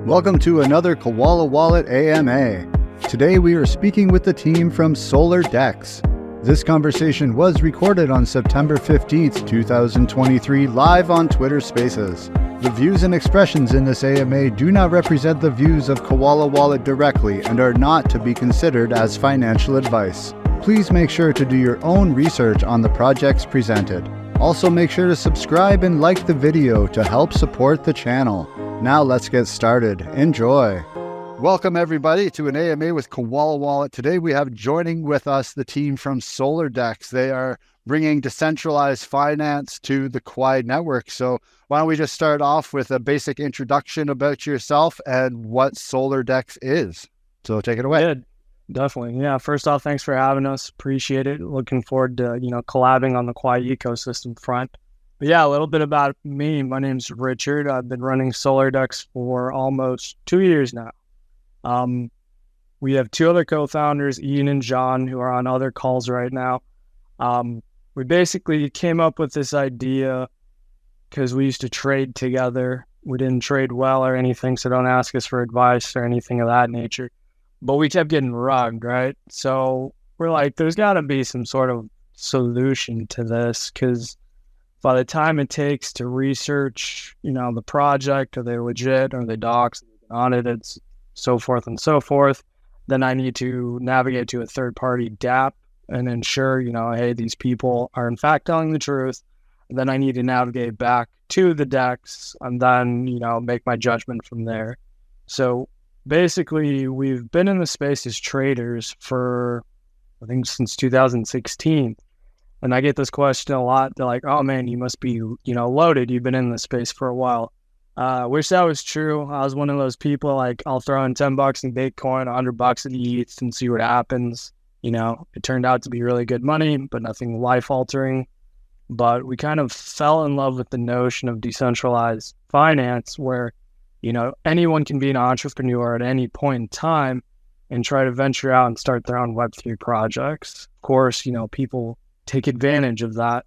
Welcome to another Koala Wallet AMA. Today we are speaking with the team from Solar DEX. This conversation was recorded on September 15th, 2023, live on Twitter Spaces. The views and expressions in this AMA do not represent the views of Koala Wallet directly and are not to be considered as financial advice. Please make sure to do your own research on the projects presented. Also make sure to subscribe and like the video to help support the channel. Now let's get started. Enjoy. Welcome everybody to an AMA with Koala Wallet. Today we have joining with us the team from Solar DEX. They are bringing decentralized finance to the Quai Network. So why don't we just start off with a basic introduction about yourself and what Solar DEX is. So take it away. Yeah, definitely. Yeah, first off, thanks for having us. Appreciate it. Looking forward to, collabing on the Quai ecosystem front. But yeah, a little bit about me. My name's Richard. I've been running Solar DEX for almost 2 years now. We have two other co-founders, Ian and John, who are on other calls right now. We basically came up with this idea because we used to trade together. We didn't trade well or anything, so don't ask us for advice or anything of that nature. But we kept getting rugged, right? So we're like, there's got to be some sort of solution to this, because by the time it takes to research, the project, are they legit, are they docs, audited, so forth and so forth, then I need to navigate to a third-party DApp and ensure, hey, these people are in fact telling the truth. And then I need to navigate back to the DEX and then, make my judgment from there. So basically, we've been in the space as traders for, I think, since 2016. And I get this question a lot. They're like, oh man, you must be, loaded. You've been in this space for a while. Wish that was true. I was one of those people, like, I'll throw in $10 in Bitcoin, $100 in ETH and see what happens. It turned out to be really good money, but nothing life altering. But we kind of fell in love with the notion of decentralized finance where, anyone can be an entrepreneur at any point in time and try to venture out and start their own Web3 projects. Of course, people take advantage of that.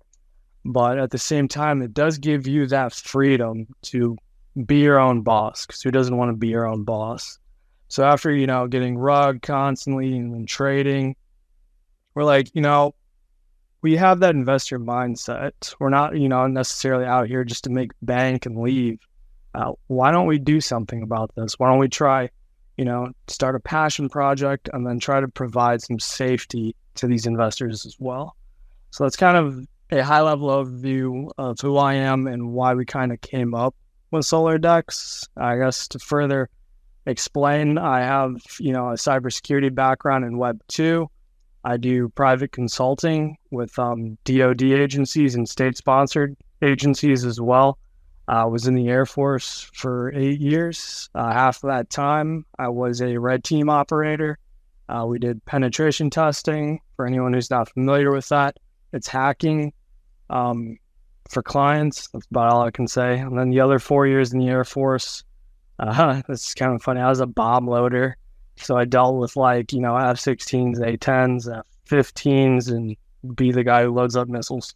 But at the same time, it does give you that freedom to be your own boss, because who doesn't want to be your own boss? So after, getting rugged constantly and then trading, we're like, we have that investor mindset. We're not, necessarily out here just to make bank and leave. Why don't we do something about this? Why don't we try, start a passion project and then try to provide some safety to these investors as well? So that's kind of a high-level overview of who I am and why we kind of came up with Solar DEX. I guess to further explain, I have, a cybersecurity background in Web 2. I do private consulting with DoD agencies and state-sponsored agencies as well. I was in the Air Force for 8 years. Half of that time, I was a red team operator. We did penetration testing. For anyone who's not familiar with that, it's hacking for clients. That's about all I can say. And then the other 4 years in the Air Force, this is kind of funny. I was a bomb loader. So I dealt with F-16s, A-10s, F-15s, and be the guy who loads up missiles.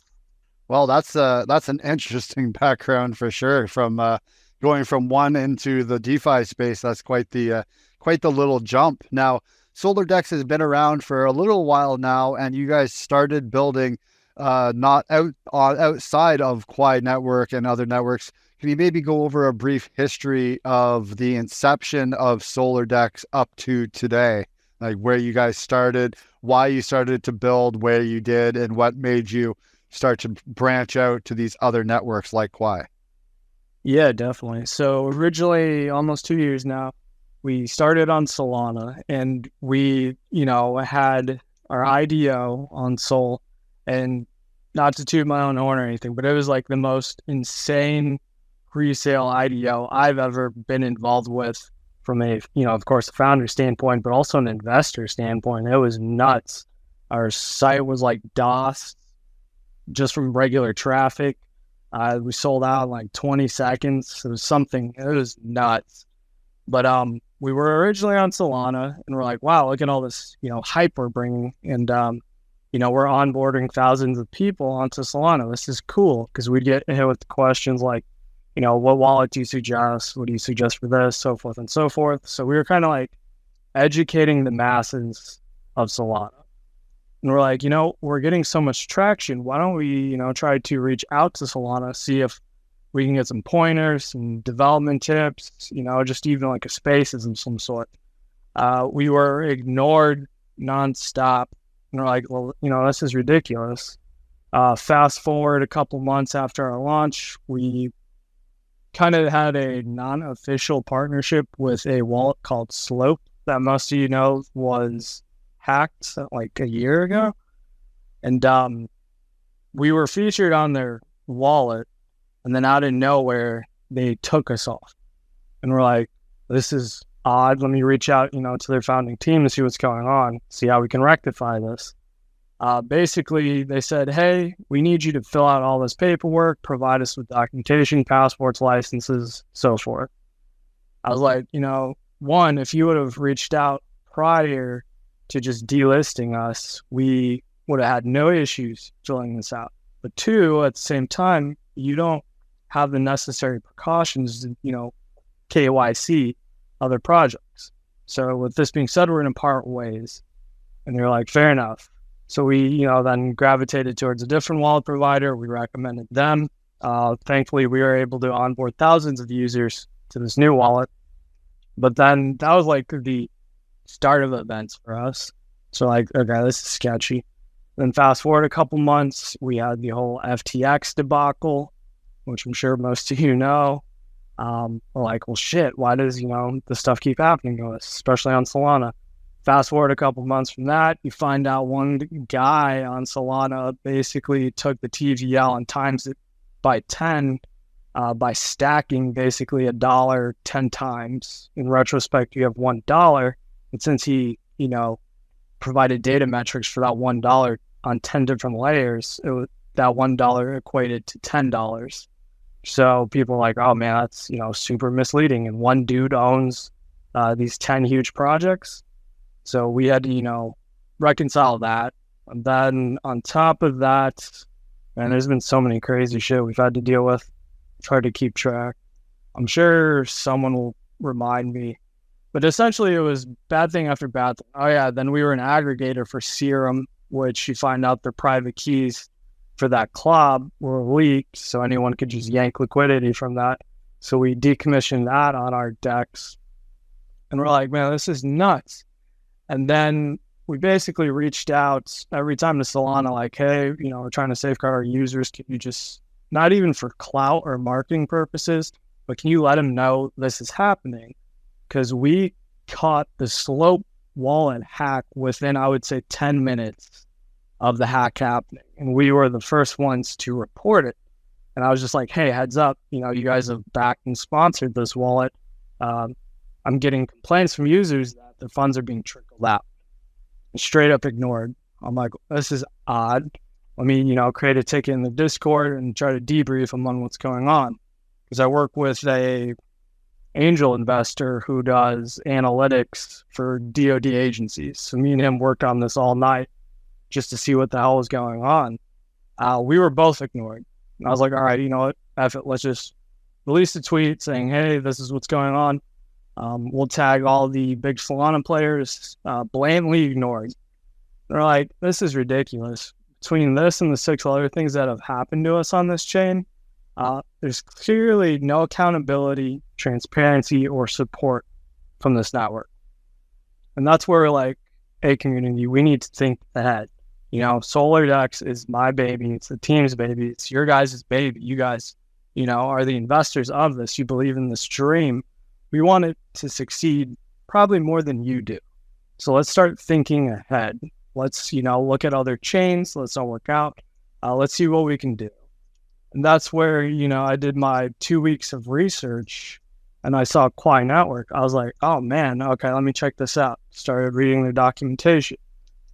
Well, that's an interesting background for sure. From going from one into the DeFi space, that's quite the little jump. Now, Solar DEX has been around for a little while now, and you guys started building not outside of Quai Network and other networks. Can you maybe go over a brief history of the inception of Solar DEX up to today? Like where you guys started, why you started to build where you did, and what made you start to branch out to these other networks like Quai? Yeah, definitely. So originally, almost 2 years now, we started on Solana, and we, had our IDO on Sol, and not to toot my own horn or anything, but it was like the most insane pre-sale IDO I've ever been involved with from a, of course, a founder standpoint, but also an investor standpoint. It was nuts. Our site was like DOS just from regular traffic. We sold out in like 20 seconds. It was nuts. But we were originally on Solana, and we're like, wow, look at all this, hype we're bringing. And, we're onboarding thousands of people onto Solana. This is cool, because we'd get hit with questions like, what wallet do you suggest? What do you suggest for this? So forth and so forth. So we were kind of like educating the masses of Solana. And we're like, we're getting so much traction. Why don't we, try to reach out to Solana, see if we can get some pointers, some development tips, just even like a spaces of some sort. We were ignored nonstop. And we're like, well, this is ridiculous. Fast forward a couple months after our launch, we kind of had a non-official partnership with a wallet called Slope that most of was hacked like a year ago. And we were featured on their wallet, and then out of nowhere, they took us off. And we're like, this is odd. Let me reach out, to their founding team to see what's going on, see how we can rectify this. Basically, they said, hey, we need you to fill out all this paperwork, provide us with documentation, passports, licenses, so forth. I was like, one, if you would have reached out prior to just delisting us, we would have had no issues filling this out. But two, at the same time, you don't have the necessary precautions to, KYC other projects. So with this being said, we're going to part ways. And they're like, fair enough. So we, then gravitated towards a different wallet provider. We recommended them. Thankfully, we were able to onboard thousands of users to this new wallet. But then that was like the start of events for us. So like, okay, this is sketchy. Then fast forward a couple months, we had the whole FTX debacle, which I'm sure most of you know. We're like, well, shit, why does, this stuff keep happening to us, especially on Solana? Fast forward a couple months from that, you find out one guy on Solana basically took the TVL and times it by 10 by stacking basically $1 10 times. In retrospect, you have $1. And since he, provided data metrics for that $1 on 10 different layers, that $1 equated to $10. So people are like, oh man, that's, super misleading. And one dude owns these 10 huge projects. So we had to, reconcile that. And then on top of that, man, there's been so many crazy shit we've had to deal with. It's hard to keep track. I'm sure someone will remind me. But essentially, it was bad thing after bad thing. Oh yeah, then we were an aggregator for Serum, which you find out their private keys for that club were leaked, so anyone could just yank liquidity from that. So we decommissioned that on our DEX. And we're like, man, this is nuts. And then we basically reached out every time to Solana, like, hey, we're trying to safeguard our users. Can you just, not even for clout or marketing purposes, but can you let them know this is happening? Because we caught the Slope wallet hack within, I would say, 10 minutes of the hack happening. And we were the first ones to report it. And I was just like, hey, heads up, you guys have backed and sponsored this wallet. I'm getting complaints from users that their funds are being trickled out. And straight up ignored. I'm like, this is odd. Let me, create a ticket in the Discord and try to debrief them on what's going on. Because I work with a angel investor who does analytics for DoD agencies. So me and him worked on this all night just to see what the hell was going on. We were both ignored. And I was like, all right, you know what? F it. Let's just release a tweet saying, hey, this is what's going on. We'll tag all the big Solana players, blatantly ignored. They're like, this is ridiculous. Between this and the 6 other things that have happened to us on this chain, there's clearly no accountability, transparency, or support from this network. And that's where we're like, hey, community, we need to think ahead. Solar DEX is my baby. It's the team's baby. It's your guys' baby. You guys, are the investors of this. You believe in this dream. We want it to succeed probably more than you do. So let's start thinking ahead. Let's, look at other chains. Let's all work out. Let's see what we can do. And that's where, I did my 2 weeks of research and I saw Quai Network. I was like, oh man, okay, let me check this out. Started reading their documentation.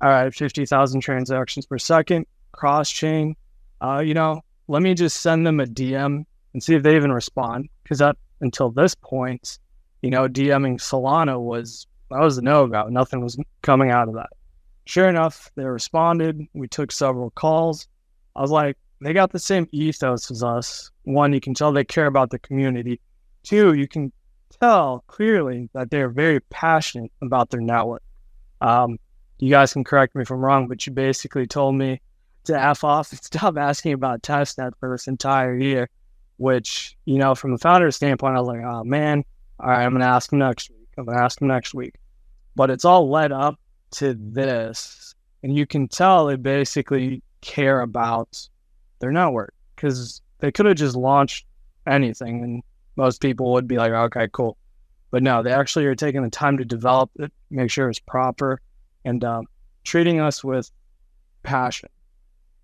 All right, 50,000 transactions per second, cross-chain. Let me just send them a DM and see if they even respond. Because up until this point, DMing Solana was a no-go. Nothing was coming out of that. Sure enough, they responded. We took several calls. I was like, they got the same ethos as us. One, you can tell they care about the community. Two, you can tell clearly that they're very passionate about their network. You guys can correct me if I'm wrong, but you basically told me to F off and stop asking about testnet for this entire year, which, from the founder's standpoint, I was like, oh man, all right, I'm going to ask him next week. But it's all led up to this. And you can tell they basically care about their network, because they could have just launched anything and most people would be like, okay, cool. But no, they actually are taking the time to develop it, make sure it's proper, and treating us with passion.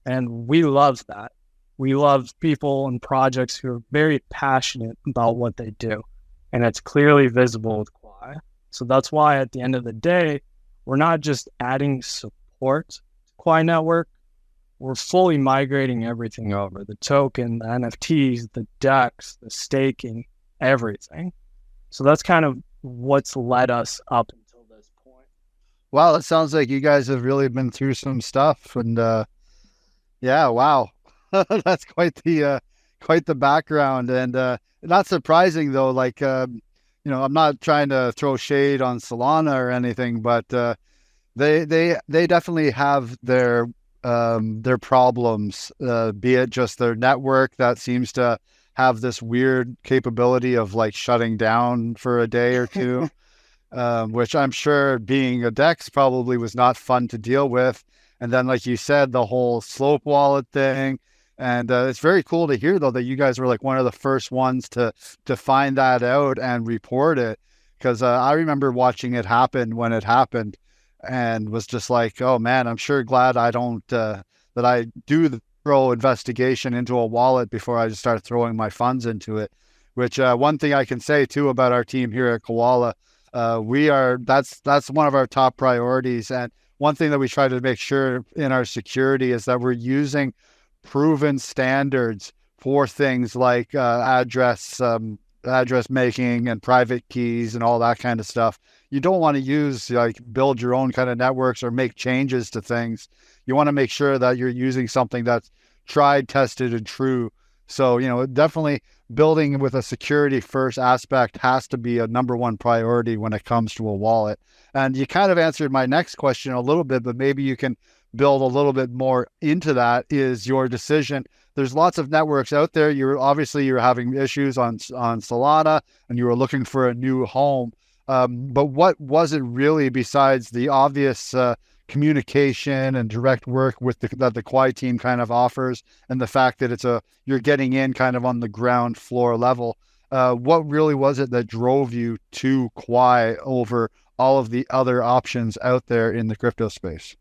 And we love that. We love people and projects who are very passionate about what they do. And it's clearly visible with Quai. So that's why at the end of the day, we're not just adding support to Quai Network. We're fully migrating everything over. The token, the NFTs, the DEX, the staking, everything. So that's kind of what's led us up until this point. Wow, it sounds like you guys have really been through some stuff. And yeah, wow. That's quite the background. And not surprising though, like I'm not trying to throw shade on Solana or anything, but they definitely have their problems, be it just their network that seems to have this weird capability of like shutting down for a day or two, which I'm sure being a DEX probably was not fun to deal with. And then, like you said, the whole Slope wallet thing. And it's very cool to hear, though, that you guys were like one of the first ones to find that out and report it. Because I remember watching it happen when it happened and was just like, oh, man, I'm sure glad I don't, that I do the thorough investigation into a wallet before I just start throwing my funds into it. Which one thing I can say, too, about our team here at Koala, that's one of our top priorities. And one thing that we try to make sure in our security is that we're using proven standards for things like address making and private keys and all that kind of stuff. You don't want to use build your own kind of networks or make changes to things. You want to make sure that you're using something that's tried, tested, and true. So, definitely building with a security first aspect has to be a number one priority when it comes to a wallet. And you kind of answered my next question a little bit, but maybe you can build a little bit more into that. Is your decision. There's lots of networks out there. You're having issues on Solana and you were looking for a new home. But what was it really besides the obvious communication and direct work that the Quai team kind of offers, and the fact that you're getting in kind of on the ground floor level? What really was it that drove you to Quai over all of the other options out there in the crypto space?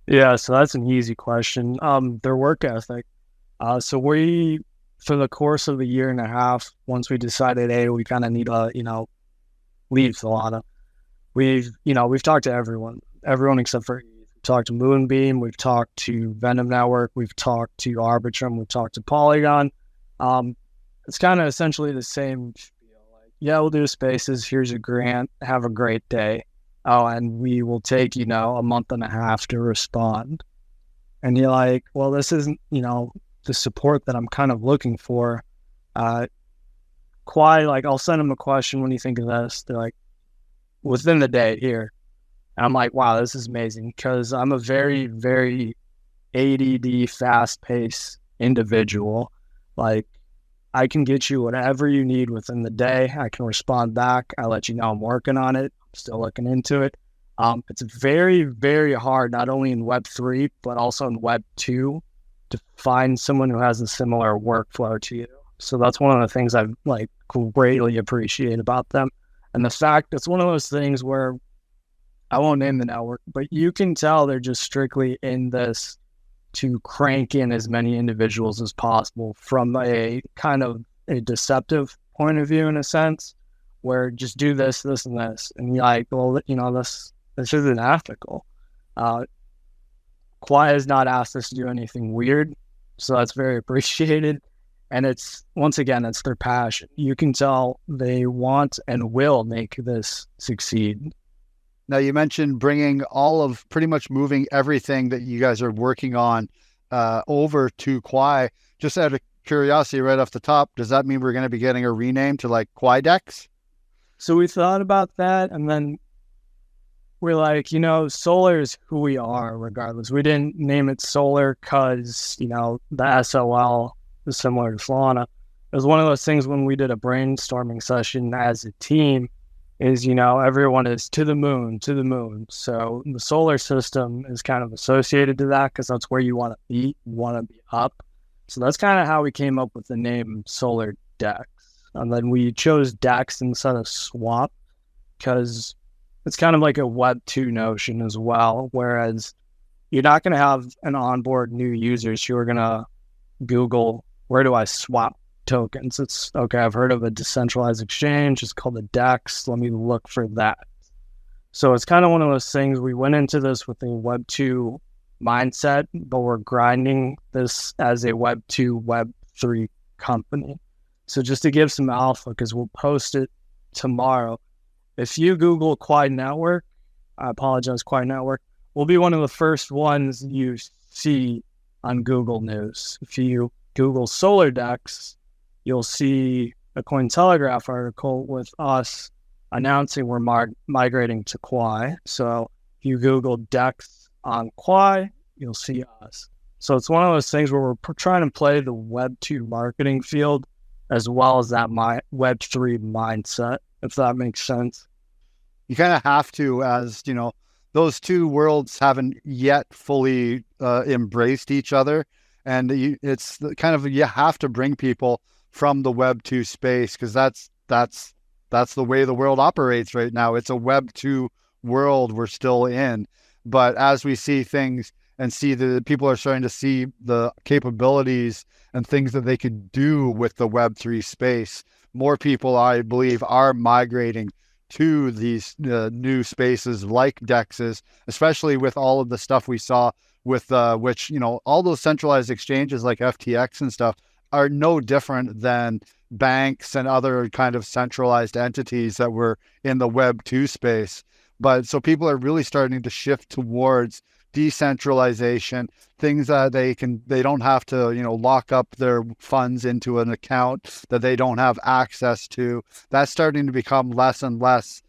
Yeah, so that's an easy question. Their work ethic. So we, for the course of a year and a half, once we decided, hey, we kind of need to, leave Solana, we've talked to everyone except for Eve. We've talked to Moonbeam, we've talked to Venom Network, we've talked to Arbitrum, we've talked to Polygon. It's kind of essentially the same spiel. Like, yeah, we'll do spaces. Here's a grant. Have a great day. Oh, and we will take, a month and a half to respond. And you're like, well, this isn't, the support that I'm kind of looking for. Quai, I'll send them a question, when you think of this? They're like, within the day here. And I'm like, wow, this is amazing, because I'm a very, very ADD, fast-paced individual. I can get you whatever you need within the day. I can respond back. I let you know I'm working on it. I'm still looking into it. It's very, very hard, not only in Web3, but also in Web2, to find someone who has a similar workflow to you. So that's one of the things I greatly appreciate about them. And the fact it's one of those things where I won't name the network, but you can tell they're just strictly in this to crank in as many individuals as possible from a kind of a deceptive point of view, in a sense, where just do this, this, and this. And you're like, well, this isn't ethical. Quai has not asked us to do anything weird, so that's very appreciated. And once again, it's their passion. You can tell they want and will make this succeed. Now, you mentioned pretty much moving everything that you guys are working on over to Quai. Just out of curiosity, right off the top, does that mean we're going to be getting a rename to like Quai DEX? So we thought about that, and then we're like, Solar is who we are regardless. We didn't name it Solar because, the SOL is similar to Solana. It was one of those things when we did a brainstorming session as a team is, everyone is to the moon. So the solar system is kind of associated to that because that's where you want to be. You want to be up. So that's kind of how we came up with the name Solar DEX. And then we chose DEX instead of swap because it's kind of like a Web 2 notion as well, whereas you're not going to have an onboard new users who are going to Google, where do I swap tokens? It's okay, I've heard of a decentralized exchange. It's called a DEX. Let me look for that. So it's kind of one of those things. We went into this with a Web 2 mindset, but we're grinding this as a Web 2, Web 3 company. So just to give some alpha, because we'll post it tomorrow. If you Google Quai Network, I apologize, Quai Network, will be one of the first ones you see on Google News. If you Google Solar DEX, you'll see a Cointelegraph article with us announcing we're migrating to Quai. So if you Google DEX on Quai, you'll see us. So it's one of those things where we're trying to play the Web 2 marketing field as well as that Web 3 mindset, if that makes sense. You kind of have to, as those two worlds haven't yet fully embraced each other. And it's kind of, you have to bring people from the Web 2 space because that's the way the world operates right now. It's a Web 2 world we're still in. But as we see things and see that people are starting to see the capabilities and things that they could do with the Web 3 space, more people, I believe, are migrating to these new spaces like DEXs, especially with all of the stuff we saw with which, all those centralized exchanges like FTX and stuff are no different than banks and other kind of centralized entities that were in the Web 2 space. But so people are really starting to shift towards decentralization, things that they don't have to, lock up their funds into an account that they don't have access to. That's starting to become less and less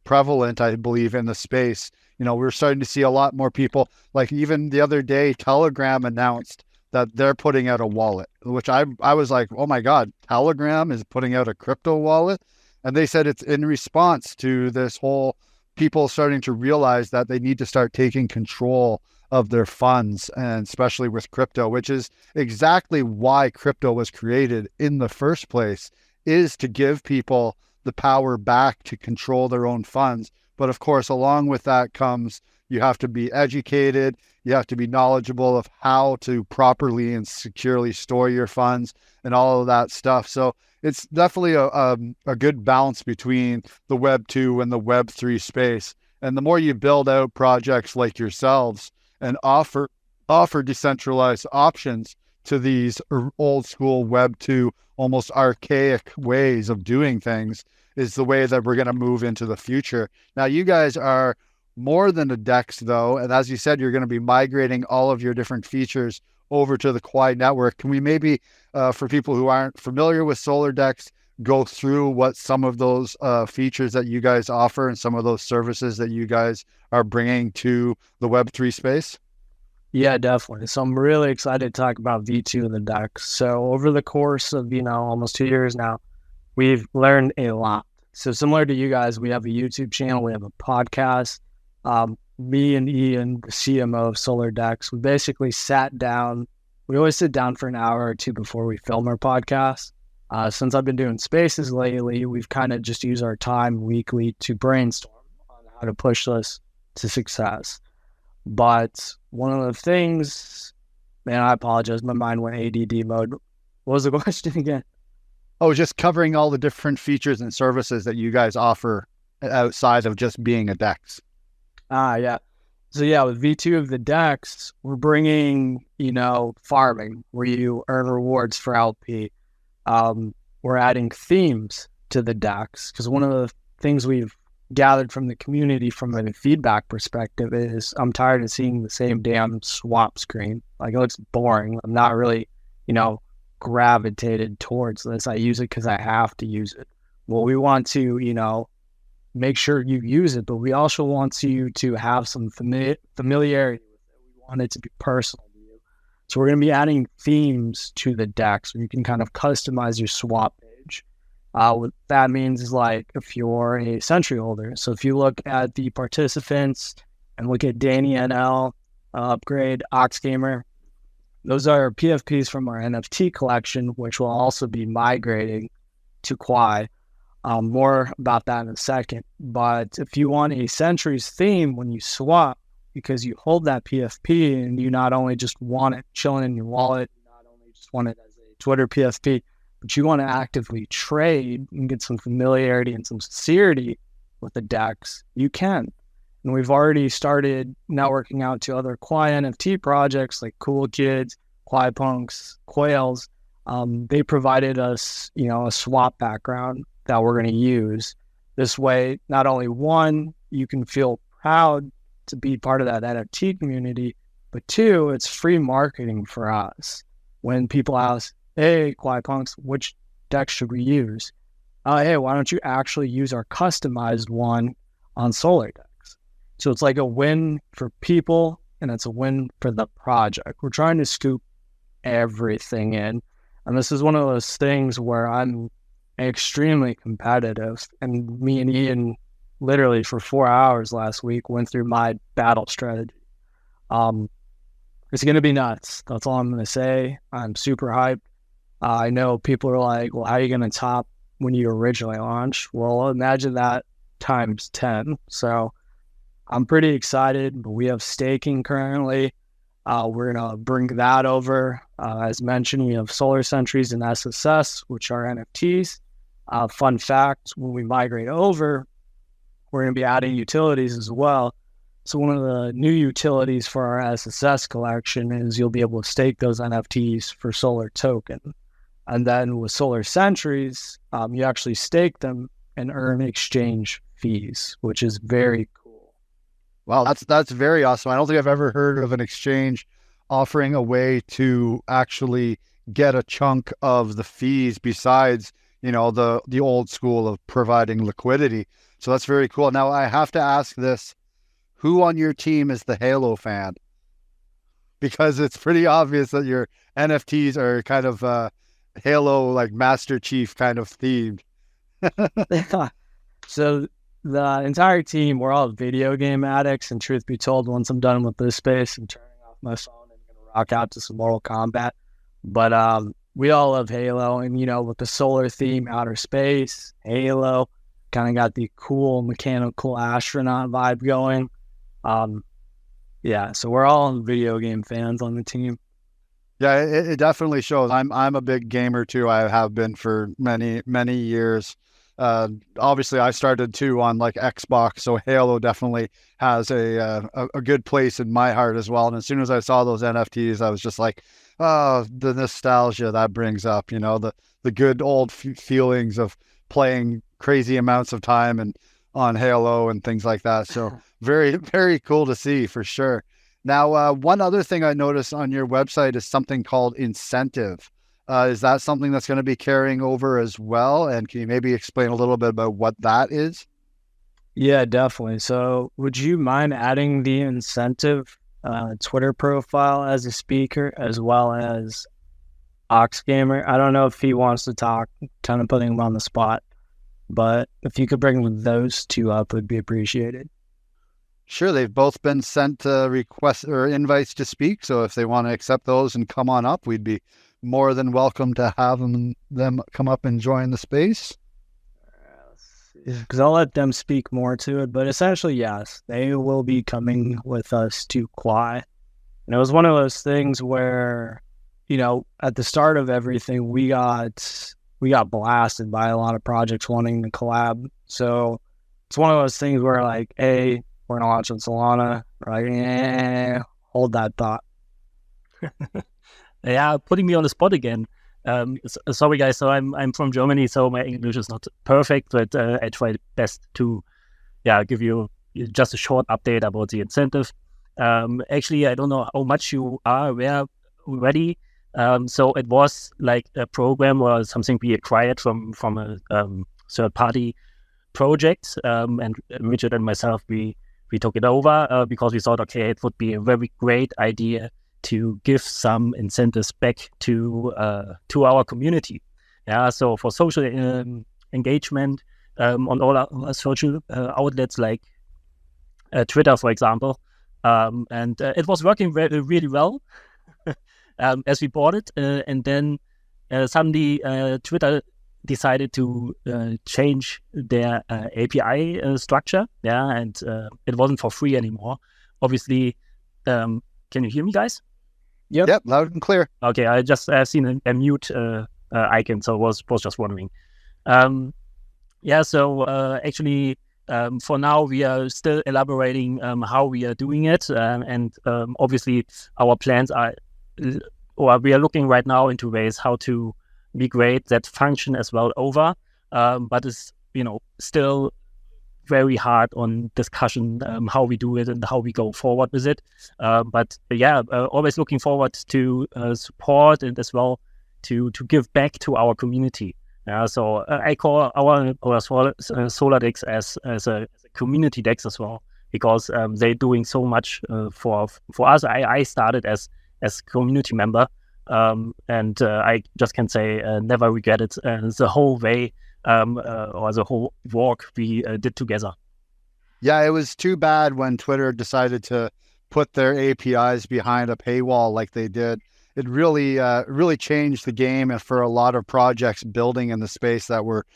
prevalent, I believe, in the space. We're starting to see a lot more people, like even the other day, Telegram announced that they're putting out a wallet, which I was like, oh my God, Telegram is putting out a crypto wallet. And they said it's in response to this whole people starting to realize that they need to start taking control of their funds, and especially with crypto, which is exactly why crypto was created in the first place, is to give people the power back to control their own funds. But of course, along with that comes, you have to be educated, you have to be knowledgeable of how to properly and securely store your funds and all of that stuff. So it's definitely a good balance between the Web 2 and the Web 3 space. And the more you build out projects like yourselves and offer decentralized options to these old school Web 2, almost archaic ways of doing things, is the way that we're going to move into the future. Now, you guys are more than a DEX, though. And as you said, you're going to be migrating all of your different features over to the Quai Network. Can we maybe, for people who aren't familiar with Solar DEX, go through what some of those features that you guys offer and some of those services that you guys are bringing to the Web3 space? Yeah, definitely. So I'm really excited to talk about V2 and the DEX. So over the course of, almost 2 years now, we've learned a lot. So similar to you guys, we have a YouTube channel, we have a podcast. Me and Ian, the CMO of Solar DEX, we basically sat down. We always sit down for an hour or two before we film our podcast. Since I've been doing spaces lately, we've kind of just used our time weekly to brainstorm on how to push this to success. But one of the things, man, I apologize, my mind went ADD mode. What was the question again? Oh, just covering all the different features and services that you guys offer outside of just being a DEX. Yeah. So yeah, with V2 of the DEX, we're bringing, farming where you earn rewards for LP. We're adding themes to the DEX because one of the things we've gathered from the community from a feedback perspective is I'm tired of seeing the same damn swap screen. Like, it looks boring. I'm not really, gravitated towards this. I use it because I have to use it. Well, we want to, make sure you use it, but we also want you to have some familiarity with it. We want it to be personal to you. So we're going to be adding themes to the DEX where you can kind of customize your swap page. What that means is, like, if you're a Sentry holder, so if you look at the participants and look at Danny NL, Upgrade, Oxgamer, those are PFPs from our NFT collection, which will also be migrating to Quai. More about that in a second. But if you want a Sentry's theme when you swap, because you hold that PFP and you not only just want it chilling in your wallet, you not only just want it as a Twitter PFP, but you want to actively trade and get some familiarity and some sincerity with the DEX, you can. And we've already started networking out to other Quai NFT projects like Cool Kids, Quai Punks, Quails. They provided us, a swap background that we're going to use. This way, not only one, you can feel proud to be part of that NFT community, but two, it's free marketing for us. When people ask, hey, Quai Punks, which DEX should we use? Hey, why don't you actually use our customized one on Solar DEX? So it's like a win for people, and it's a win for the project. We're trying to scoop everything in. And this is one of those things where I'm extremely competitive. And me and Ian literally for 4 hours last week went through my battle strategy. It's going to be nuts. That's all I'm going to say. I'm super hyped. I know people are like, well, how are you going to top when you originally launched? Well, imagine that times 10. So I'm pretty excited, but we have staking currently. We're going to bring that over. As mentioned, we have Solar Sentries and SSS, which are NFTs. Fun fact, when we migrate over, we're going to be adding utilities as well. So one of the new utilities for our SSS collection is you'll be able to stake those NFTs for Solar token. And then with Solar Sentries, you actually stake them and earn exchange fees, which is very cool. Wow, that's very awesome. I don't think I've ever heard of an exchange offering a way to actually get a chunk of the fees besides, the old school of providing liquidity. So that's very cool. Now I have to ask this, who on your team is the Halo fan? Because it's pretty obvious that your NFTs are kind of Halo, like Master Chief kind of themed. So the entire team, we're all video game addicts, and truth be told, once I'm done with this space, I'm turning off my phone and going to rock out to some Mortal Kombat. But we all love Halo, and with the solar theme, outer space, Halo, kind of got the cool mechanical astronaut vibe going. So we're all video game fans on the team. Yeah, it definitely shows. I'm a big gamer too. I have been for many years. Obviously, I started too on like Xbox, so Halo definitely has a good place in my heart as well. And as soon as I saw those NFTs, I was just like, oh, the nostalgia that brings up, the good old feelings of playing crazy amounts of time and on Halo and things like that. So very, very cool to see for sure. Now, one other thing I noticed on your website is something called incentive. Is that something that's going to be carrying over as well? And can you maybe explain a little bit about what that is? Yeah, definitely. So would you mind adding the incentive Twitter profile as a speaker as well as Oxgamer? I don't know if he wants to talk, kind of putting him on the spot, but if you could bring those two up, would be appreciated. Sure, they've both been sent requests or invites to speak. So if they want to accept those and come on up, we'd be more than welcome to have them come up and join the space. Because I'll let them speak more to it. But essentially, yes, they will be coming with us to Quai. And it was one of those things where, at the start of everything, we got blasted by a lot of projects wanting to collab. So it's one of those things where like, we're going to launch on Solana. We're like, hold that thought. Yeah, putting me on the spot again. Sorry, guys. So I'm from Germany, so my English is not perfect, but I try best to give you just a short update about the incentive. Actually, I don't know how much you are aware already. So it was like a program or something we acquired from a third-party project, and Richard and myself, we took it over because we thought, okay, it would be a very great idea to give some incentives back to our community. Yeah, so for social engagement on all our social outlets like Twitter, for example, and it was working really well as we bought it, and then suddenly Twitter decided to change their API structure, and it wasn't for free anymore. Obviously, can you hear me, guys? Yep, loud and clear. Okay, I just seen a mute icon, so was just wondering. So actually, for now, we are still elaborating how we are doing it, and obviously, our plans are, or we are looking right now into ways how to migrate that function as well over, but it's still very hard on discussion how we do it and how we go forward with it. Always looking forward to support and as well to give back to our community. So I call our Solar DEX as a community DEX as well, because they're doing so much for us. I started as community member, and I just can say never regret it. The whole way or the whole walk we did together. Yeah, it was too bad when Twitter decided to put their APIs behind a paywall like they did. It really changed the game, and for a lot of projects building in the space that were,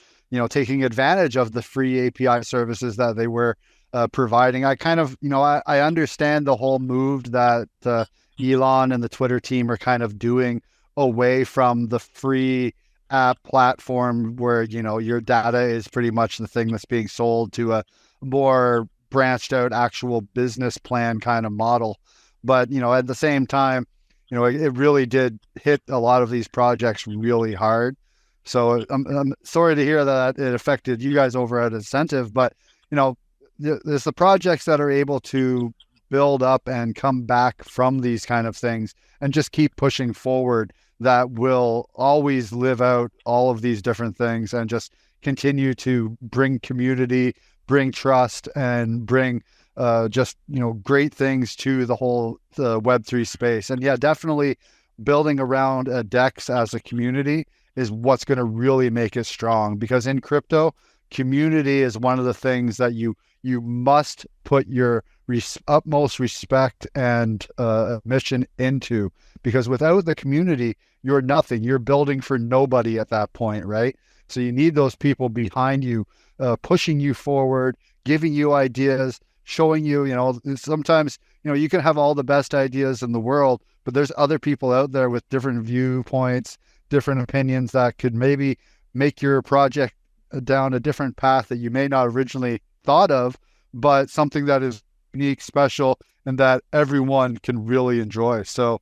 taking advantage of the free API services that they were providing. I kind of, I understand the whole move that Elon and the Twitter team are kind of doing away from the free app platform where, your data is pretty much the thing that's being sold to a more branched out actual business plan kind of model. But, at the same time, it really did hit a lot of these projects really hard. So I'm sorry to hear that it affected you guys over at Incentive, but, there's the projects that are able to build up and come back from these kind of things and just keep pushing forward that will always live out all of these different things and just continue to bring community, bring trust, and bring great things to the whole Web3 space. And yeah, definitely building around a DEX as a community is what's going to really make it strong, because in crypto, community is one of the things that you must put your utmost respect and mission into, because without the community, you're nothing. You're building for nobody at that point, right? So you need those people behind you, pushing you forward, giving you ideas, showing you, sometimes, you can have all the best ideas in the world, but there's other people out there with different viewpoints, different opinions that could maybe make your project down a different path that you may not originally thought of, but something that is unique, special, and that everyone can really enjoy. So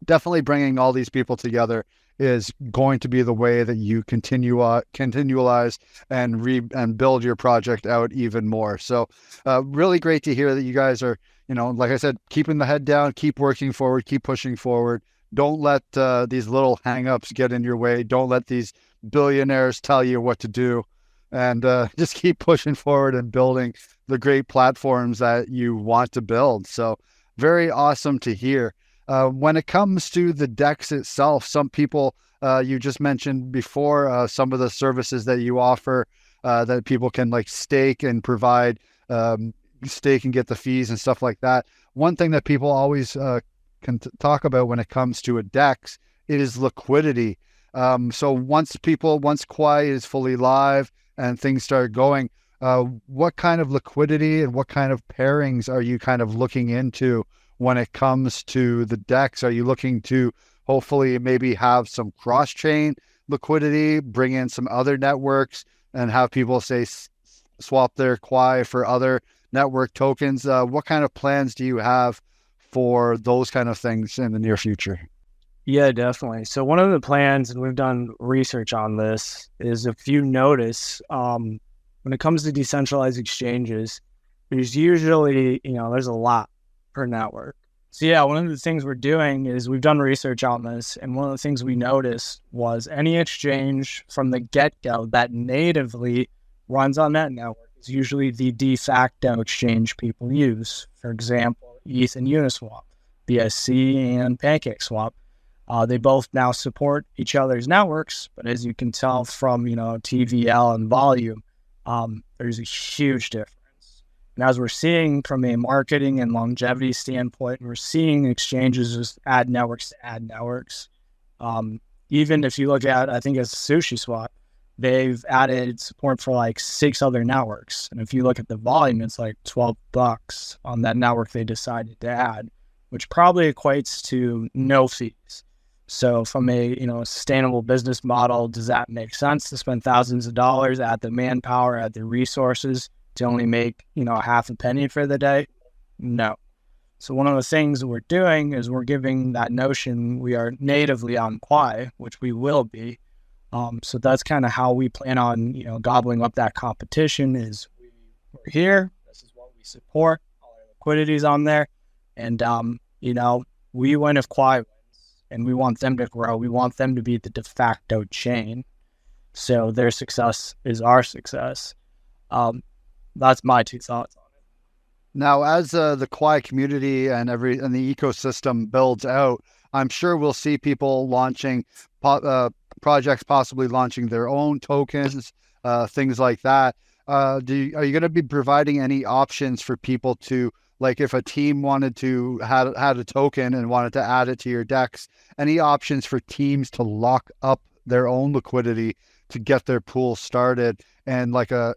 definitely bringing all these people together is going to be the way that you continualize and build your project out even more. So really great to hear that you guys are, like I said, keeping the head down, keep working forward, keep pushing forward. Don't let these little hangups get in your way. Don't let these billionaires tell you what to do, and just keep pushing forward and building the great platforms that you want to build. So very awesome to hear. When it comes to the DEX itself, some people, you just mentioned before, some of the services that you offer that people can like stake and provide, stake and get the fees and stuff like that. One thing that people always can talk about when it comes to a DEX, it is liquidity. So once Quai is fully live and things start going, what kind of liquidity and what kind of pairings are you kind of looking into when it comes to the DEX? Are you looking to hopefully maybe have some cross-chain liquidity, bring in some other networks, and have people say swap their Quai for other network tokens? What kind of plans do you have for those kind of things in the near future? Yeah, definitely. So one of the plans, and we've done research on this, is if you notice, when it comes to decentralized exchanges, there's usually, there's a lot per network. So yeah, one of the things we're doing is we've done research on this, and one of the things we noticed was any exchange from the get-go that natively runs on that network is usually the de facto exchange people use. For example, ETH and Uniswap, BSC and PancakeSwap. They both now support each other's networks, but as you can tell from, TVL and volume, there's a huge difference. And as we're seeing from a marketing and longevity standpoint, we're seeing exchanges just add networks to add networks. Even if you look at, I think it's SushiSwap, they've added support for like 6 other networks. And if you look at the volume, it's like $12 on that network they decided to add, which probably equates to no fees. So from a sustainable business model, does that make sense to spend thousands of dollars at the manpower, at the resources to only make half a penny for the day? No. So one of the things we're doing is we're giving that notion we are natively on Quai, which we will be. So that's kind of how we plan on gobbling up that competition. Is we're here. This is what we support. All our liquidity's on there, and we win if Quai wins. And we want them to grow. We want them to be the de facto chain. So their success is our success. That's my 2 thoughts on it. Now, as the Quai community and the ecosystem builds out, I'm sure we'll see people launching projects, possibly launching their own tokens, things like that. Are you going to be providing any options for people to, like if a team wanted to had a token and wanted to add it to your DEX, any options for teams to lock up their own liquidity to get their pool started, and like a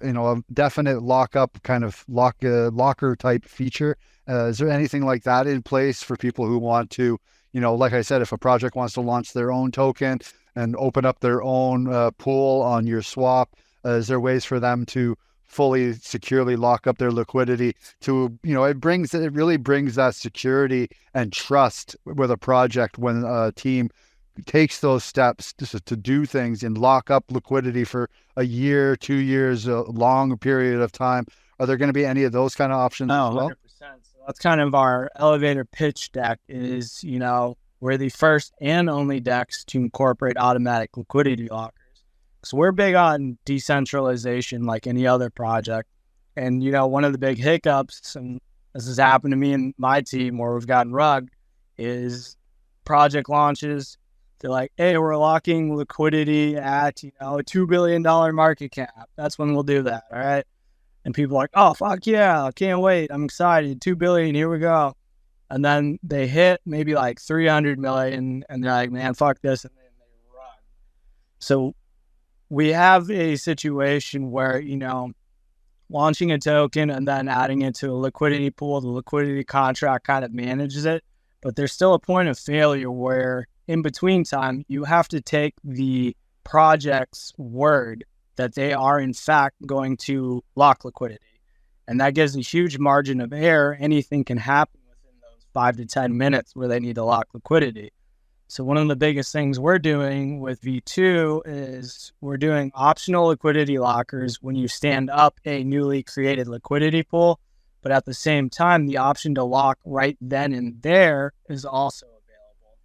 definite lockup kind of locker type feature? Is there anything like that in place for people who want to, like I said, if a project wants to launch their own token and open up their own pool on your swap, is there ways for them to fully securely lock up their liquidity to, it really brings that security and trust with a project when a team takes those steps to do things and lock up liquidity for a year, 2 years, a long period of time? Are there going to be any of those kind of options as well? 100%. So that's kind of our elevator pitch deck is, we're the first and only DEX to incorporate automatic liquidity lockers. So we're big on decentralization like any other project. And, one of the big hiccups, and this has happened to me and my team where we've gotten rugged, is project launches. They're like, hey, we're locking liquidity at, a $2 billion market cap. That's when we'll do that, all right? And people are like, oh, fuck yeah, I can't wait. I'm excited. 2 billion, here we go. And then they hit maybe like 300 million, and they're like, man, fuck this, and then they run. So we have a situation where, launching a token and then adding it to a liquidity pool, the liquidity contract kind of manages it. But there's still a point of failure where in between time, you have to take the project's word that they are in fact going to lock liquidity. And that gives a huge margin of error. Anything can happen within those 5 to 10 minutes where they need to lock liquidity. So one of the biggest things we're doing with V2 is we're doing optional liquidity lockers when you stand up a newly created liquidity pool, but at the same time, the option to lock right then and there is also available.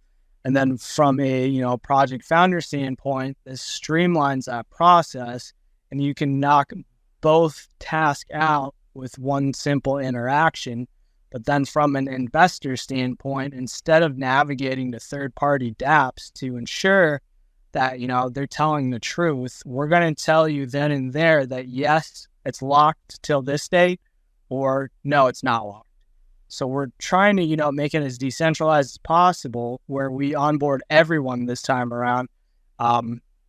And then from a project founder standpoint, this streamlines that process, and you can knock both tasks out with one simple interaction. But then from an investor standpoint, instead of navigating to third-party dApps to ensure that, they're telling the truth, we're going to tell you then and there that, yes, it's locked till this date, or no, it's not locked. So we're trying to, make it as decentralized as possible where we onboard everyone this time around.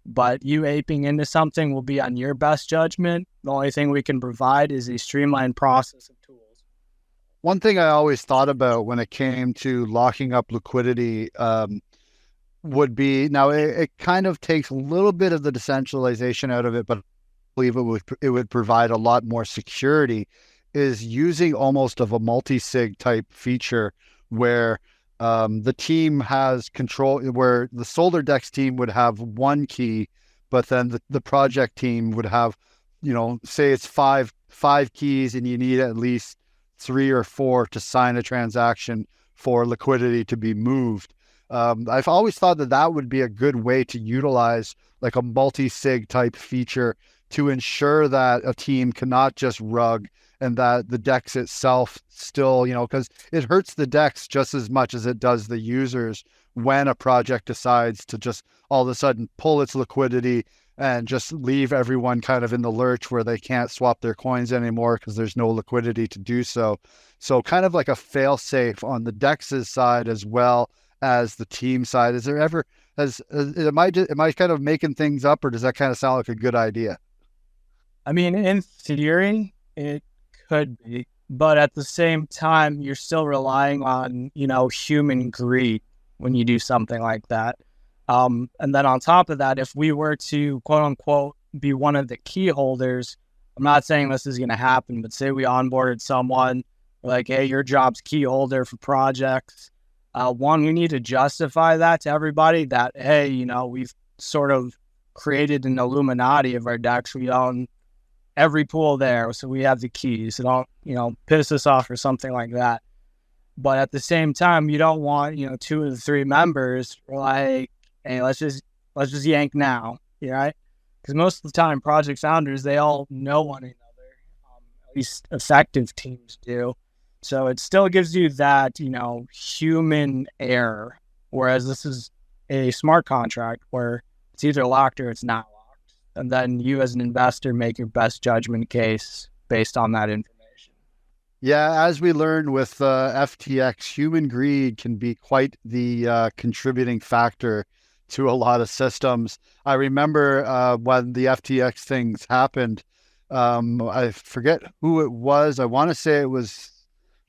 But you aping into something will be on your best judgment. The only thing we can provide is a streamlined process of tools. One thing I always thought about when it came to locking up liquidity would be, now it kind of takes a little bit of the decentralization out of it, but I believe it would provide a lot more security, is using almost of a multi-sig type feature where the team has control, where the Solar DEX team would have one key, but then the project team would have say it's five keys and you need at least 3 or 4 to sign a transaction for liquidity to be moved. I've always thought that would be a good way to utilize like a multi-sig type feature to ensure that a team cannot just rug, and that the DEX itself still, because it hurts the DEX just as much as it does the users when a project decides to just all of a sudden pull its liquidity and just leave everyone kind of in the lurch where they can't swap their coins anymore because there's no liquidity to do so. So kind of like a fail safe on the DEX's side as well as the team side. Is there ever, am I kind of making things up, or does that kind of sound like a good idea? I mean, in theory, it could be, but at the same time, you're still relying on, human greed when you do something like that. And then on top of that, if we were to quote unquote be one of the key holders, I'm not saying this is going to happen, but say we onboarded someone, like, hey, your job's key holder for projects. One, we need to justify that to everybody that, hey, we've sort of created an Illuminati of our DEX. We own every pool there, so we have the keys. So don't, piss us off or something like that. But at the same time, you don't want, 2 of the 3 members like, hey, let's just yank now, right? Because most of the time, project founders, they all know one another. At least effective teams do. So it still gives you that, human error. Whereas this is a smart contract where it's either locked or it's not locked. And then you as an investor make your best judgment case based on that information. Yeah, as we learned with FTX, human greed can be quite the contributing factor to a lot of systems. I remember when the FTX things happened, I forget who it was. I want to say it was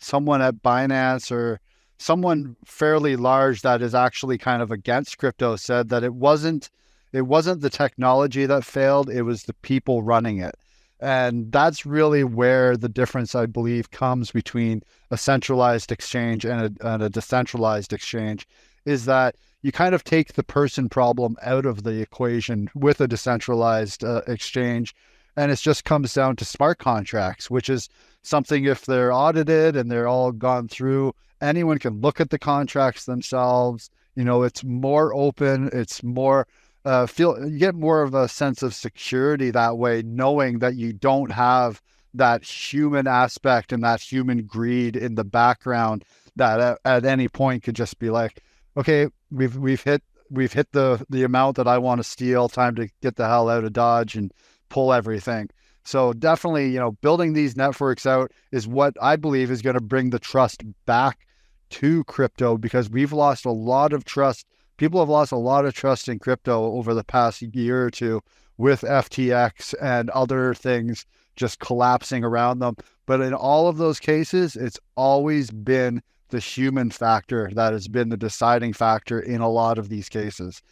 someone at Binance or someone fairly large that is actually kind of against crypto, said that it wasn't the technology that failed, it was the people running it. And that's really where the difference, I believe, comes between a centralized exchange and a decentralized exchange, is that you kind of take the person problem out of the equation with a decentralized exchange. And it just comes down to smart contracts, which is something, if they're audited and they're all gone through, anyone can look at the contracts themselves. It's more open. It's more, you get more of a sense of security that way, knowing that you don't have that human aspect and that human greed in the background that at any point could just be like, okay, we've hit the amount that I want to steal. Time to get the hell out of Dodge and pull everything. So definitely, building these networks out is what I believe is going to bring the trust back to crypto, because we've lost a lot of trust. People have lost a lot of trust in crypto over the past year or two with FTX and other things just collapsing around them. But in all of those cases, it's always been the human factor that has been the deciding factor in a lot of these cases.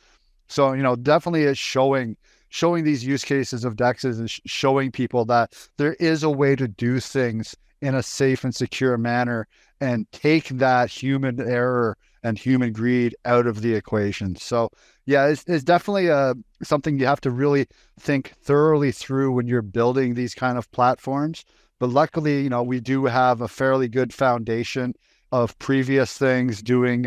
So, definitely it's showing these use cases of DEXs and showing people that there is a way to do things in a safe and secure manner and take that human error and human greed out of the equation. So yeah, it's definitely something you have to really think thoroughly through when you're building these kind of platforms. But luckily, we do have a fairly good foundation of previous things doing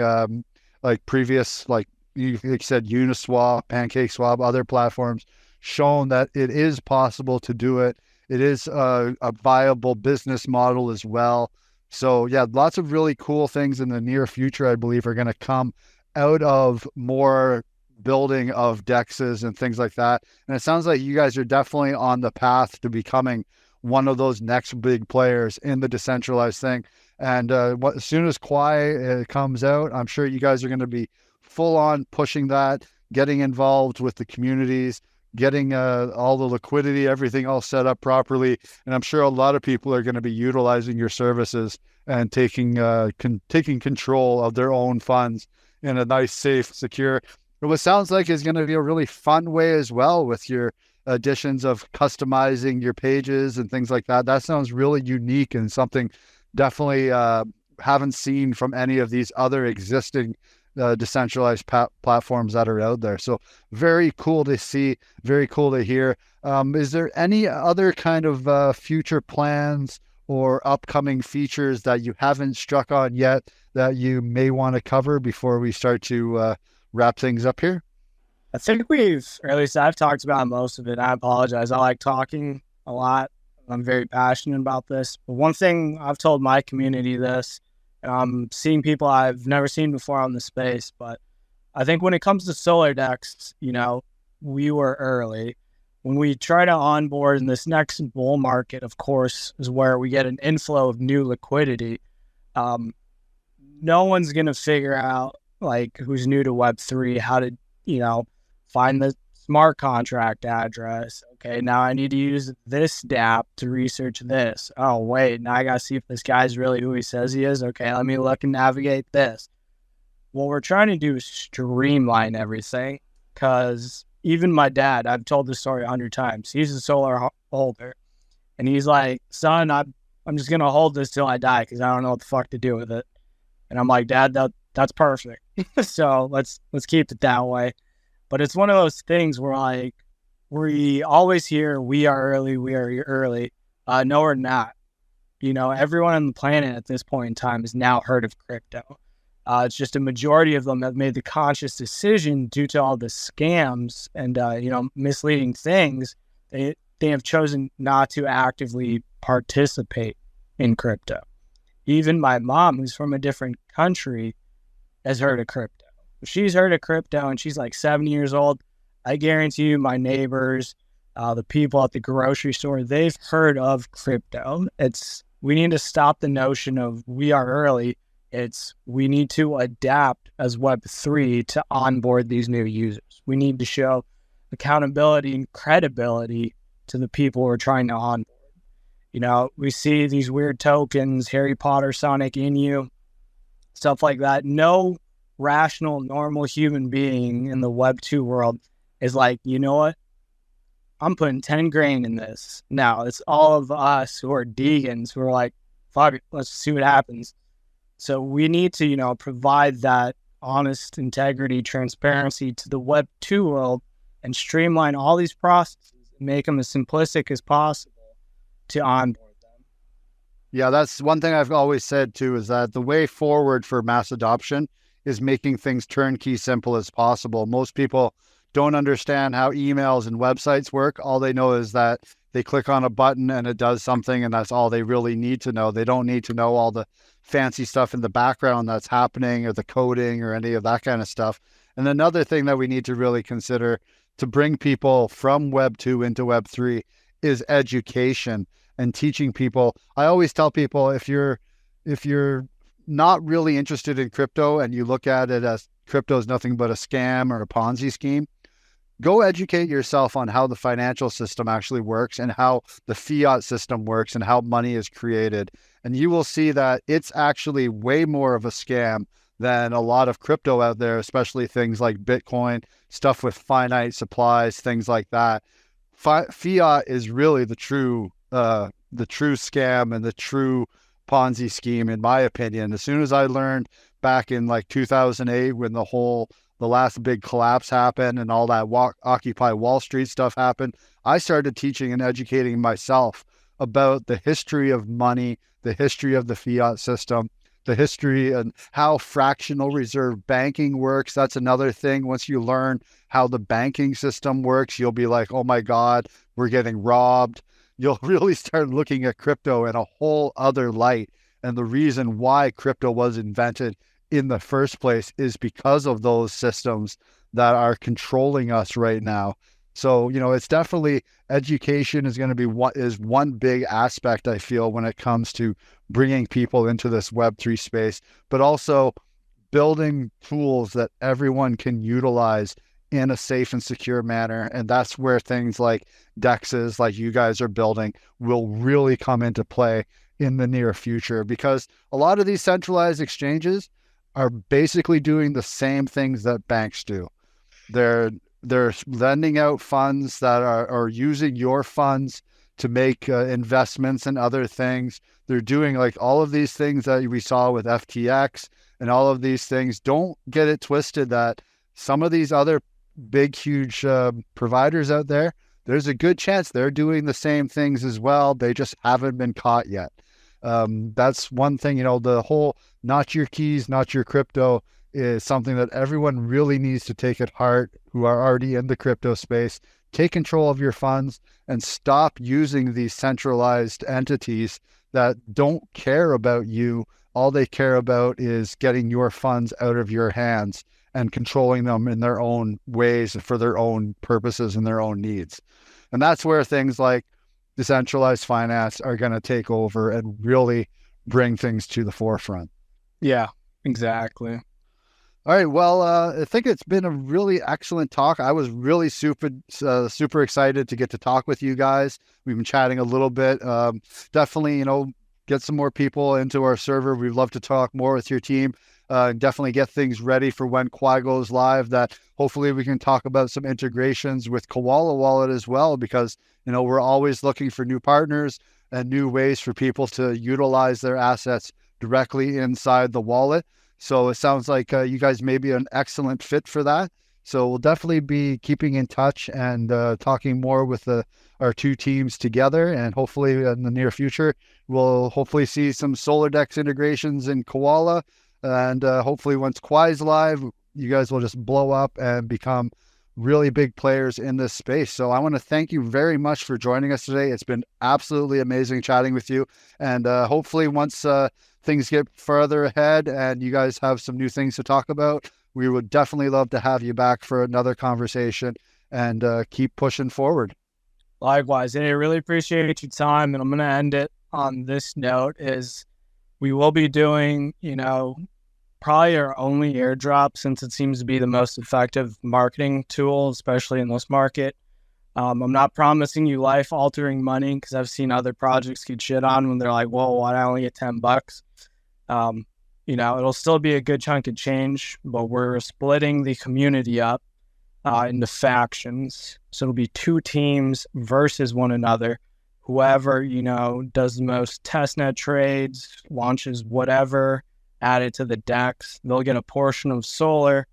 previous, like you said, Uniswap, PancakeSwap, other platforms, shown that it is possible to do it. It is a viable business model as well. So yeah, lots of really cool things in the near future, I believe, are going to come out of more building of DEXs and things like that. And it sounds like you guys are definitely on the path to becoming one of those next big players in the decentralized thing. And as soon as Quai comes out, I'm sure you guys are going to be full on pushing that, getting involved with the communities, getting all the liquidity, everything all set up properly. And I'm sure a lot of people are going to be utilizing your services and taking control of their own funds in a nice, safe, secure, what sounds like is going to be a really fun way as well, with your additions of customizing your pages and things like that. That sounds really unique and something definitely haven't seen from any of these other existing decentralized platforms that are out there. So very cool to see, very cool to hear. Is there any other kind of future plans or upcoming features that you haven't struck on yet that you may want to cover before we start to wrap things up here? I think or at least I've talked about most of it. I apologize. I like talking a lot. I'm very passionate about this. But one thing I've told my community this, and I'm seeing people I've never seen before on the space, but I think when it comes to Solar DEX, we were early. When we try to onboard in this next bull market, of course, is where we get an inflow of new liquidity. No one's going to figure out, who's new to Web3, how to, find the smart contract address. Okay, now I need to use this dApp to research this. Oh, wait, now I got to see if this guy's really who he says he is. Okay, let me look and navigate this. What we're trying to do is streamline everything, because even my dad, I've told this story 100 times. He's a solar holder, and he's like, son, I'm just going to hold this till I die because I don't know what the fuck to do with it. And I'm like, Dad, that's perfect. So let's keep it that way. But it's one of those things where we always hear we are early. No, we're not. Everyone on the planet at this point in time has now heard of crypto. It's just a majority of them have made the conscious decision due to all the scams and misleading things. They have chosen not to actively participate in crypto. Even my mom, who's from a different country, has heard of crypto. She's heard of crypto and she's like 7 years old. I guarantee you my neighbors, the people at the grocery store, they've heard of crypto. We need to stop the notion of we are early. We need to adapt as Web3 to onboard these new users. We need to show accountability and credibility to the people we're trying to onboard. We see these weird tokens, Harry Potter, Sonic Inu, stuff like that. No rational, normal human being in the Web2 world is like, you know what? I'm putting 10 grand in this. Now, it's all of us who are Degans who are like, fuck it, let's see what happens. So we need to, provide that honest integrity, transparency to the Web2 world and streamline all these processes and make them as simplistic as possible to onboard them. Yeah, that's one thing I've always said too, is that the way forward for mass adoption is making things turnkey simple as possible. Most people don't understand how emails and websites work. All they know is that they click on a button and it does something, and that's all they really need to know. They don't need to know all the fancy stuff in the background that's happening or the coding or any of that kind of stuff. And another thing that we need to really consider to bring people from Web 2 into Web 3 is education and teaching people. I always tell people, if you're not really interested in crypto and you look at it as crypto is nothing but a scam or a Ponzi scheme, go educate yourself on how the financial system actually works and how the fiat system works and how money is created. And you will see that it's actually way more of a scam than a lot of crypto out there, especially things like Bitcoin, stuff with finite supplies, things like that. Fiat is really the true scam and the true Ponzi scheme, in my opinion. As soon as I learned back in 2008 when the last big collapse happened and all that Occupy Wall Street stuff happened, I started teaching and educating myself about the history of money, the history of the fiat system, the history and how fractional reserve banking works. That's another thing. Once you learn how the banking system works, you'll be like, oh my God, we're getting robbed. You'll really start looking at crypto in a whole other light. And the reason why crypto was invented in the first place is because of those systems that are controlling us right now. So, it's definitely education is going to be one big aspect, I feel, when it comes to bringing people into this Web3 space, but also building tools that everyone can utilize in a safe and secure manner. And that's where things like DEXs, like you guys are building, will really come into play in the near future, because a lot of these centralized exchanges are basically doing the same things that banks do. They're lending out funds that are using your funds to make investments and other things. They're doing all of these things that we saw with FTX and all of these things. Don't get it twisted that some of these other big, huge providers out there, there's a good chance they're doing the same things as well. They just haven't been caught yet. That's one thing, the whole not your keys, not your crypto is something that everyone really needs to take at heart who are already in the crypto space. Take control of your funds and stop using these centralized entities that don't care about you. All they care about is getting your funds out of your hands and controlling them in their own ways for their own purposes and their own needs. And that's where things like decentralized finance are going to take over and really bring things to the forefront. Yeah, exactly. All right. Well, I think it's been a really excellent talk. I was really super excited to get to talk with you guys. We've been chatting a little bit. Definitely, get some more people into our server. We'd love to talk more with your team. Definitely get things ready for when Quai goes live, that hopefully we can talk about some integrations with Koala Wallet as well, because, we're always looking for new partners and new ways for people to utilize their assets directly inside the wallet. So it sounds like you guys may be an excellent fit for that. So we'll definitely be keeping in touch and talking more with our two teams together. And hopefully in the near future, we'll hopefully see some Solar DEX integrations in Koala. And hopefully once Quai's live, you guys will just blow up and become really big players in this space. So I want to thank you very much for joining us today. It's been absolutely amazing chatting with you. And hopefully once things get further ahead and you guys have some new things to talk about, we would definitely love to have you back for another conversation and keep pushing forward. Likewise. Hey, I really appreciate your time. And I'm going to end it on this note is we will be doing, probably our only airdrop, since it seems to be the most effective marketing tool, especially in this market. I'm not promising you life-altering money because I've seen other projects get shit on when they're like, "Whoa, why did I only get $10?" It'll still be a good chunk of change, but we're splitting the community up into factions. So it'll be two teams versus one another. Whoever, does the most testnet trades, launches whatever, add it to the DEX, they'll get a portion of Solar.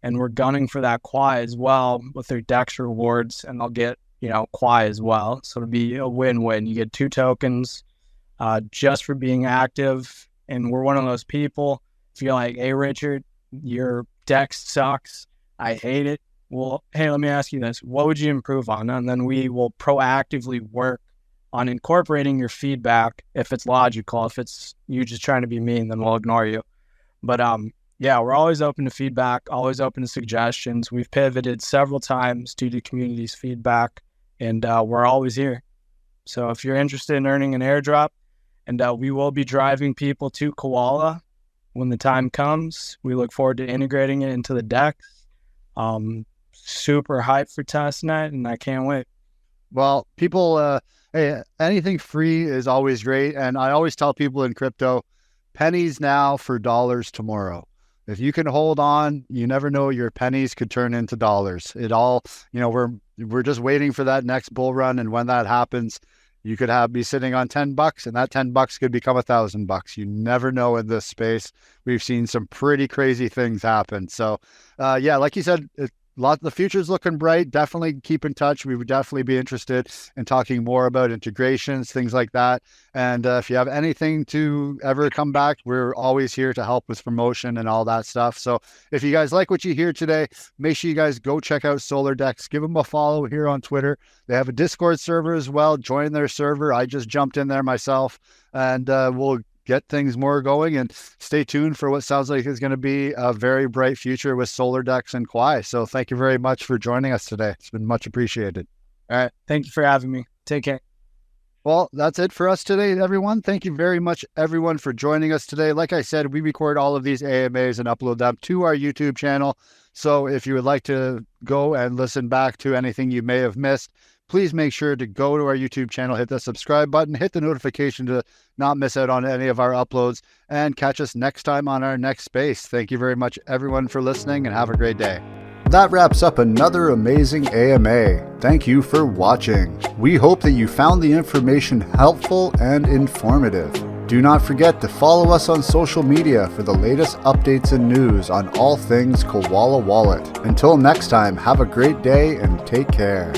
And we're gunning for that Quai as well with their DEX rewards, and they'll get, Quai as well. So it'll be a win-win. You get 2 tokens just for being active. And we're one of those people, if you're like, "Hey, Richard, your DEX sucks. I hate it." Well, hey, let me ask you this. What would you improve on? And then we will proactively work on incorporating your feedback if it's logical. If it's you just trying to be mean, then we'll ignore you. But yeah, we're always open to feedback, always open to suggestions. We've pivoted several times due to community's feedback, and we're always here. So if you're interested in earning an airdrop, and we will be driving people to Koala when the time comes. We look forward to integrating it into the DEX. Super hyped for testnet, and I can't wait. Well, people, hey, anything free is always great. And I always tell people in crypto, pennies now for dollars tomorrow. If you can hold on, you never know, your pennies could turn into dollars. It all, we're just waiting for that next bull run. And when that happens, you could be sitting on $10 and that $10 could become $1,000. You never know in this space. We've seen some pretty crazy things happen. So yeah, like you said, the future's looking bright. Definitely keep in touch. We would definitely be interested in talking more about integrations, things like that. And if you have anything to ever come back, we're always here to help with promotion and all that stuff. So if you guys like what you hear today, make sure you guys go check out Solar DEX. Give them a follow here on Twitter. They have a Discord server as well. Join their server. I just jumped in there myself, and we'll get things more going, and stay tuned for what sounds like is going to be a very bright future with Solar DEX and Quai. So thank you very much for joining us today. It's been much appreciated. All right. Thank you for having me. Take care. Well, that's it for us today, everyone. Thank you very much, everyone, for joining us today. Like I said, we record all of these AMAs and upload them to our YouTube channel. So if you would like to go and listen back to anything you may have missed, please make sure to go to our YouTube channel, hit the subscribe button, hit the notification to not miss out on any of our uploads, and catch us next time on our next space. Thank you very much, everyone, for listening, and have a great day. That wraps up another amazing AMA. Thank you for watching. We hope that you found the information helpful and informative. Do not forget to follow us on social media for the latest updates and news on all things Koala Wallet. Until next time, have a great day and take care.